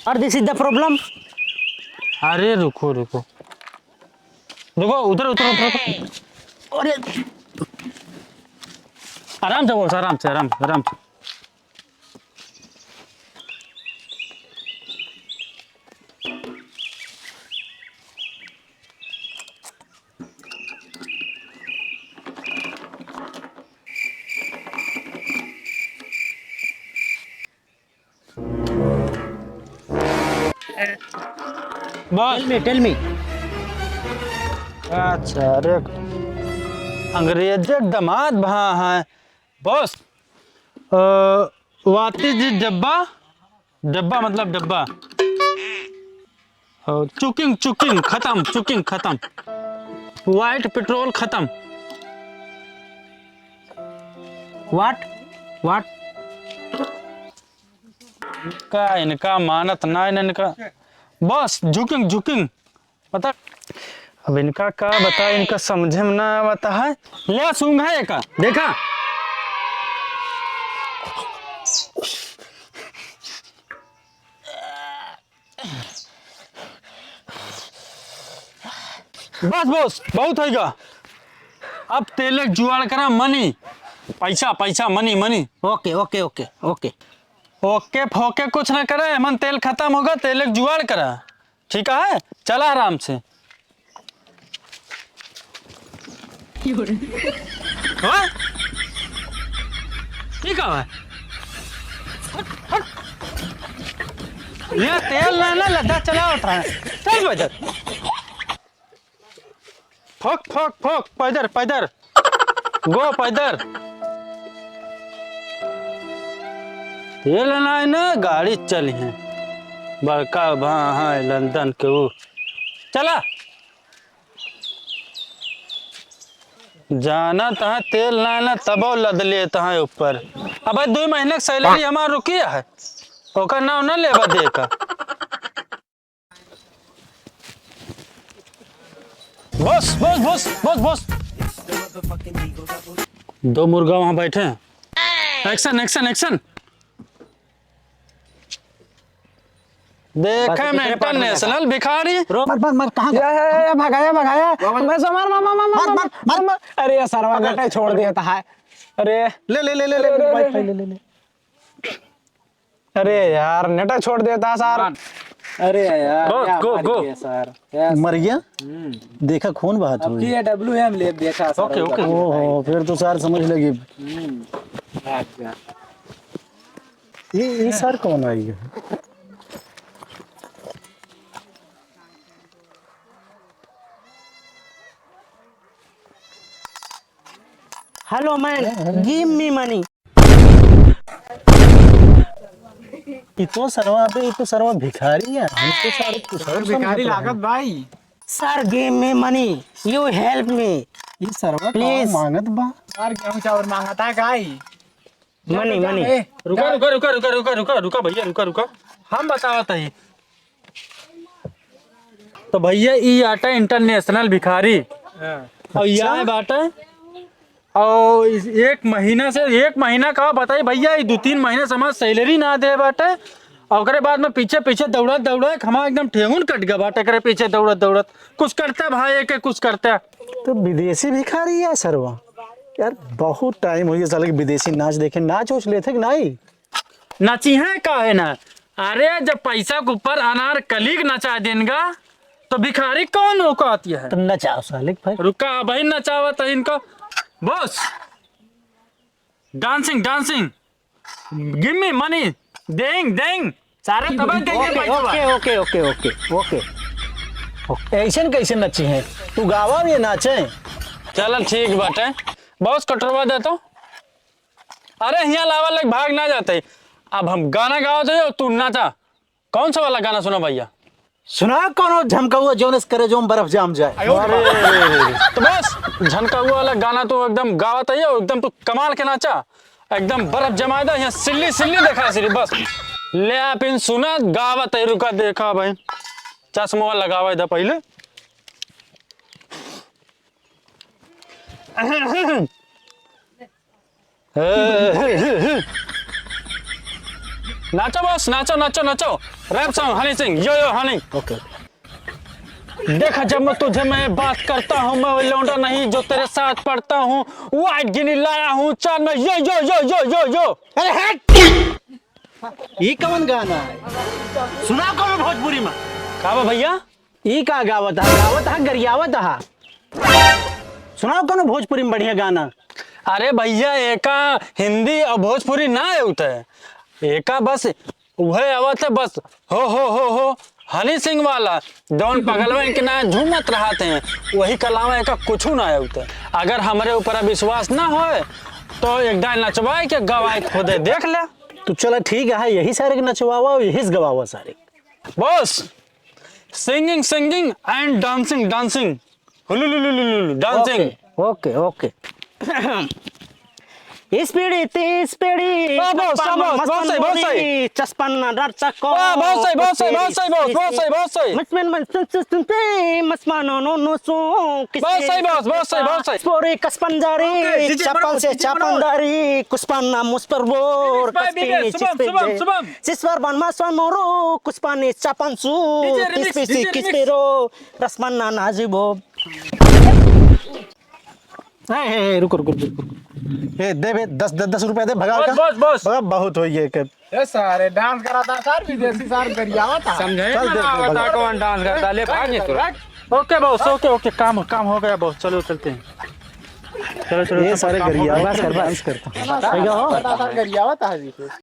और this is the problem. अरे रुको रुको रुको, उधर उधर उधर। अरे आराम से बोल, आराम से आराम से आराम से। बस। Tell me. अच्छा अरे अंग्रेज दामाद भा है बॉस। व्हाट इज डब्बा? डब्बा मतलब डब्बा। चुकिंग चुकिंग खत्म, चुकिंग खत्म। वाइट पेट्रोल खत्म। What what? इनका मानत ना इनका। बस झुकिंग झुकिंग पता। अब इनका क्या बता, इनका समझे में ना आता है। ले सूंघ है का देखा। बस बस बहुत होगा। अब तेलक जुआड़ करा मनी। पैसा पैसा money money. Okay okay okay okay. Okay फोके कुछ ना करे, मन तेल खत्म होगा, तेलक जुआड़ करा। ठीक है, चला आराम से। हाँ? ठीक है। ये तेल ना लद्दा चला उठा है। चल पैदल फोक फोक फोक, पैदल पैदल गो पैदल। तेल ना है ना, गाड़ी चली है बड़का वहाँ है लंदन के वो। चला जाना तहाँ तेल ना ना तबो लद ले तहाँ ऊपर। अब 2 महीने की सैलरी हमार रुकी है, ओकर नाव न लेबा दे का। बस बस बस बस बस। 2 मुर्गा वहां बैठे हैं। Action action action. देखे में इंटरनेशनल भिखारी। मर मर मर कहाँ भगाया भगाया मैं सो मार मार मार मार मार मार। अरे ये सरवा गटे छोड़ दिया था। अरे ले ले ले ले ले वाईफाई ले ले ले। अरे यार नेटा छोड़ दिया था सर। अरे यार क्या गो मार गो दिया सर। मर गया। देखा खून बहा अब हुई। ये WM ले देखा सर। Okay okay. ओहो फिर तो सर समझ लगी। ये सर कौन आई है? Hello man, give me money. ये तो सरवा भिखारी है। हम तो सर भिखारी लागत भाई। Sir give me money, you help me. ये सरवा Please. मांगत बा यार। गेहूं चावल मांगता है गाई। Money money. रुका रुका रुका रुका रुका रुका रुका भैया रुका रुका। हम बतावत है तो भैया ये आटा इंटरनेशनल भिखारी और यहाँ बाटा। और 1 महीना का बताइए भैया, 2-3 महीने समाज सैलरी ना दे बाटे। और ओकरे बाद में पीछे पीछे दौड़त दौड़त हमारा एकदम ठेहुन कट गया बाटे। करे पीछे दौड़त दौड़त कुछ करता भाई के कुछ करता। तो विदेशी भिखारी है सरवा यार। बहुत टाइम हो गया साले के विदेशी नाच देखे। नाच उच लेते कि नहीं? नाची है का है ना। अरे जब पैसा के ऊपर अनार कली नचा देंगा तो भिखारी कौन होगा आती है। तो नचाओ साले भाई। रुका भाई नचावत है इनको। Boss dancing dancing give me money. देंग देंग सारे तब देंगे पैसा। Okay okay okay okay okay okay. ऐसे कैसे नची है? तू गावा भी नाचे। चल ठीक बाटे। बॉस कटरवा देता। अरे यहाँ लावा लग भाग ना जाते। अब हम गाना गाओ तो तू नाचा। कौन सा वाला गाना सुना भैया? सुना कौन झमका हुआ जोनस करे जो बर्फ जाम जाए। अरे तो बस झनका हुआ वाला गाना तो एकदम गावत है। एकदम तू कमाल के नाचा, एकदम बर्फ जमा दे। यहाँ सिल्ली सिल्ली देखा सिर्फ बस ले आप इन सुना गावत है। रुका देखा भाई चश्मा लगावा इधर पहले। नाचो बॉस, नाचो नाचो नाचो। रैप सॉन्ग हनी सिंह, यो यो हनी। ओके देखा जब मैं तुझे मैं बात करता हूँ, मैं वो लौंडा नहीं जो तेरे साथ पढ़ता हूँ। व्हाइट गिनी लाया हूँ चार में, यो यो यो यो यो यो। अरे हट, ये कौन गाना है? सुना कौन भोजपुरी में? का बा भैया? ई का गावत है गरियावत है। सुनाओ कौन भोजपुरी में बढ़िया गाना। अरे भैया एका हिंदी और भोजपुरी ना आउत है, एका बस वह आवत है बस हो हनी सिंह वाला जौन पगलवा के ना झूमत रहते हैं, वही कलावा एका कुछ ना आउत है। अगर हमारे ऊपर विश्वास ना हो तो एक डाल नचवाए के गवाए खुदे देख ले। तो चलो ठीक है, यही सारे के नचवावा और यही से गवावा सारे। Boss singing singing and dancing dancing dancing. Okay okay इस पीढ़ी तीस पीढ़ी बहुत सही चस्पन रचको बहुत सही स्पोरी कसपंजारी चपल से चापंदारी कुस्पन्ना मुस्परबोर कस्पिनी चिस्पर बनमा स्वमोरो कुस्पानी चापंसु तिस्पिसी किस्पेरो रसमन्ना नाजिबो। रुको रुको रुको, ये दे बे 10 रुपए दे भगा का। बस भगा बहुत हो ये के। ये सारे डांस कराता सर, विदेशी सर गरियावा था। समझे चल दे, ना बता कौन डांस करता, ले भागे तू। ओके बॉस, ओके काम हो गया बॉस, चलो चलते हैं। चलो ये सारे गरियावा डांस करता। गरियावा था जी।